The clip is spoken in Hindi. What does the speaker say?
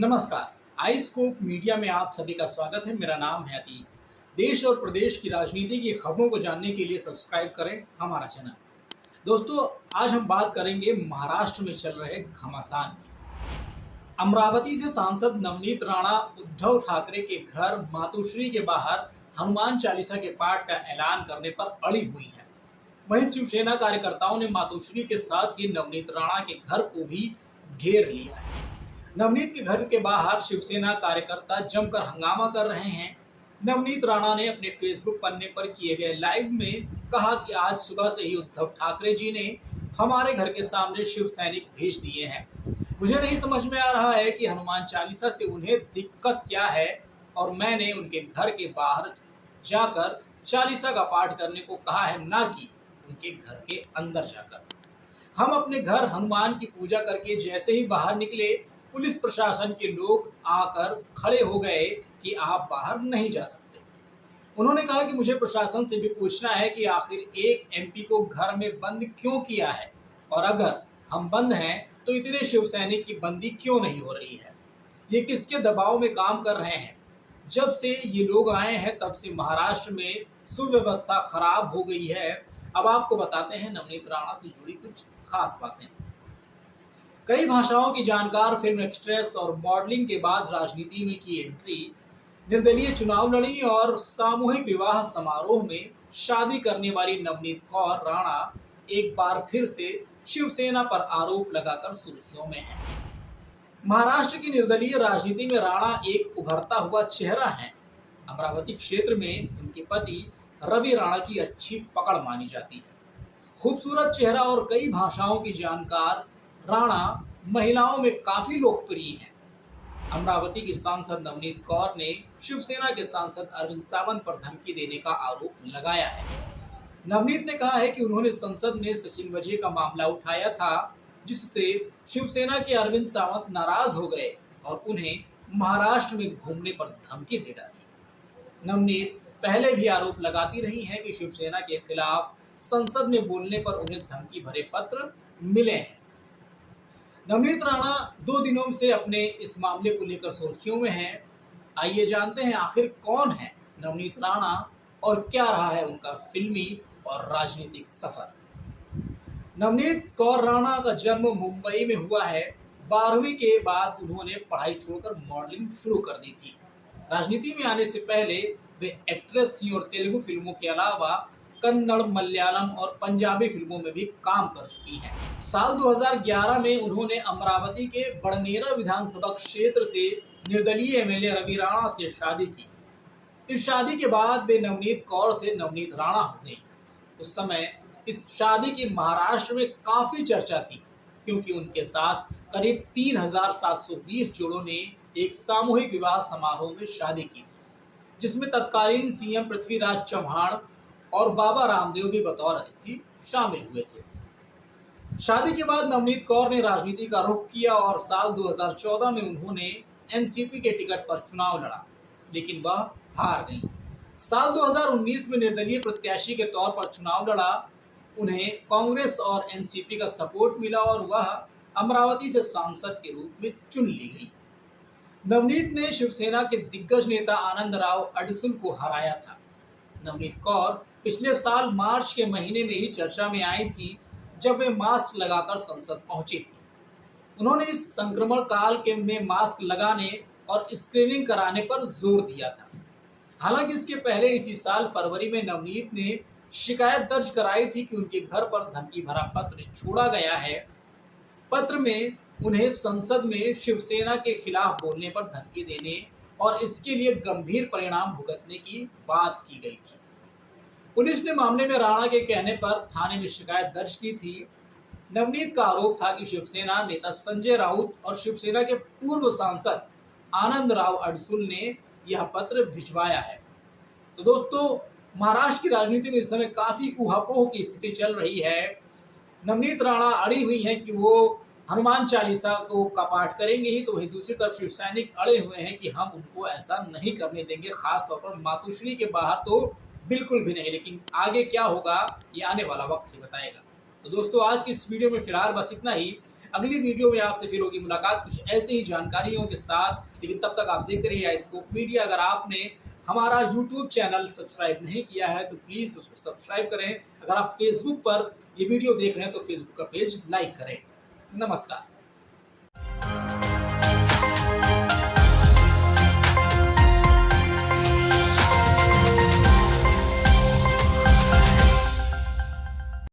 नमस्कार। आई स्कोप मीडिया में आप सभी का स्वागत है। मेरा नाम है अतीक। देश और प्रदेश की राजनीति की खबरों को जानने के लिए सब्सक्राइब करें हमारा चैनल। दोस्तों, आज हम बात करेंगे महाराष्ट्र में चल रहे घमासान की। अमरावती से सांसद नवनीत राणा उद्धव ठाकरे के घर मातोश्री के बाहर हनुमान चालीसा के पाठ का ऐलान करने पर अड़ी हुई है। वहीं शिवसेना कार्यकर्ताओं ने मातोश्री के साथ ही नवनीत राणा के घर को भी घेर लिया है। नवनीत के घर के बाहर शिवसेना कार्यकर्ता जमकर हंगामा कर रहे हैं। नवनीत राणा ने अपने फेसबुक पन्ने पर किए गए लाइव में कहा कि आज सुबह से ही उद्धव ठाकरे जी ने हमारे घर के सामने शिव सैनिक भेज दिए हैं। मुझे नहीं समझ में आ रहा है कि हनुमान चालीसा से उन्हें दिक्कत क्या है, और मैंने उनके घर के बाहर जाकर चालीसा का पाठ करने को कहा है, ना कि उनके घर के अंदर जाकर। हम अपने घर हनुमान की पूजा करके जैसे ही बाहर निकले, पुलिस प्रशासन के लोग आकर खड़े हो गए कि आप बाहर नहीं जा सकते। उन्होंने कहा कि मुझे प्रशासन से भी पूछना है कि आखिर एक एमपी को घर में बंद क्यों किया है, और अगर हम बंद हैं तो इतने शिव सैनिक की बंदी क्यों नहीं हो रही है। ये किसके दबाव में काम कर रहे हैं। जब से ये लोग आए हैं तब से महाराष्ट्र में सुव्यवस्था खराब हो गई है। अब आपको बताते हैं नवनीत राणा से जुड़ी कुछ खास बातें। कई भाषाओं की जानकार, फिल्म एक्ट्रेस और मॉडलिंग के बाद राजनीति में की एंट्री, निर्दलीय चुनाव लड़ी और सामूहिक विवाह समारोह में शादी करने वाली नवनीत कौर राणा एक बार फिर से शिवसेना पर आरोप लगाकर सुर्खियों में है। महाराष्ट्र की निर्दलीय राजनीति में राणा एक उभरता हुआ चेहरा है। अमरावती क्षेत्र में उनके पति रवि राणा की अच्छी पकड़ मानी जाती है। खूबसूरत चेहरा और कई भाषाओं की जानकार राणा महिलाओं में काफी लोकप्रिय हैं। अमरावती की सांसद नवनीत कौर ने शिवसेना के सांसद अरविंद सावंत पर धमकी देने का आरोप लगाया है। नवनीत ने कहा है कि उन्होंने संसद में सचिन वजह का मामला उठाया था, जिससे शिवसेना के अरविंद सावंत नाराज हो गए और उन्हें महाराष्ट्र में घूमने पर धमकी दे डाली। नवनीत पहले भी आरोप लगाती रही हैं कि शिवसेना के खिलाफ संसद में बोलने पर उन्हें धमकी भरे पत्र मिले हैं। नवनीत राणा 2 दिनों से अपने इस मामले को लेकर सुर्खियों में हैं। आइए जानते हैं आखिर कौन है नवनीत राणा और क्या रहा है उनका फिल्मी और राजनीतिक सफर। नवनीत कौर राणा का जन्म मुंबई में हुआ है। 12वीं के बाद उन्होंने पढ़ाई छोड़कर मॉडलिंग शुरू कर दी थी। राजनीति में आने से पहले वे एक्ट्रेस थी और तेलुगु फिल्मों के अलावा कन्नड़, मलयालम और पंजाबी फिल्मों में भी काम कर चुकी हैं। साल 2011 में उन्होंने अमरावती के बड़नेरा विधानसभा क्षेत्र से निर्दलीय एमएलए रवि राणा से शादी की। इस शादी के बाद वे नवनीत कौर से नवनीत राणा हो गई। उस समय इस शादी की महाराष्ट्र में काफी चर्चा थी, क्योंकि उनके साथ करीब 3720 जोड़ों ने एक सामूहिक विवाह समारोह में शादी की थी, जिसमें तत्कालीन सीएम पृथ्वीराज चव्हाण और बाबा रामदेव भी बतौर अतिथि शामिल हुए थे। शादी के बाद नवनीत कौर ने राजनीति का रुख किया और साल 2014 में उन्होंने एनसीपी के टिकट पर चुनाव लड़ा, लेकिन वह हार गईं। साल 2019 में निर्दलीय प्रत्याशी के तौर पर चुनाव लड़ा। उन्हें कांग्रेस और एनसीपी का सपोर्ट मिला और वह अमरावती से सांसद के रूप में चुन ली गई। नवनीत ने शिवसेना के दिग्गज नेता आनंदराव अडसुल को हराया था। नवनीत कौर पिछले साल मार्च के महीने में ही चर्चा में आई थी, जब वे मास्क लगाकर संसद पहुंची थी। उन्होंने इस संक्रमण काल के में मास्क लगाने और स्क्रीनिंग कराने पर जोर दिया था। हालांकि इसके पहले इसी साल फरवरी में नवनीत ने शिकायत दर्ज कराई थी कि उनके घर पर धमकी भरा पत्र छोड़ा गया है। पत्र में उन्हें संसद में शिवसेना के खिलाफ बोलने पर धमकी देने और इसके लिए गंभीर परिणाम भुगतने की बात की गई थी। पुलिस ने मामले में राणा के कहने पर थाने में शिकायत दर्ज की थी। नवनीत का आरोप था कि शिवसेना नेता संजय राउत और शिवसेना के पूर्व सांसद आनंद राव अडसुल ने यह पत्र भिजवाया है। तो दोस्तों, महाराष्ट्र की राजनीति में इस समय काफी ऊहापोह की स्थिति चल रही है। नवनीत राणा अड़ी हुई हैं कि वो हनुमान चालीसा को का पाठ करेंगे ही, तो वहीं दूसरी तरफ शिव सैनिक अड़े हुए हैं कि हम उनको ऐसा नहीं करने देंगे, खासतौर पर मातोश्री के बाहर तो बिल्कुल भी नहीं। लेकिन आगे क्या होगा ये आने वाला वक्त ही बताएगा। तो दोस्तों, आज की इस वीडियो में फिलहाल बस इतना ही। अगली वीडियो में आपसे फिर होगी मुलाकात कुछ ऐसे ही जानकारियों के साथ। लेकिन तब तक आप देखते रहिए स्कोप मीडिया। अगर आपने हमारा यूट्यूब चैनल सब्सक्राइब नहीं किया है तो प्लीज़ उसको सब्सक्राइब करें। अगर आप फेसबुक पर ये वीडियो देख रहे हैं तो फेसबुक का पेज लाइक करें। नमस्कार।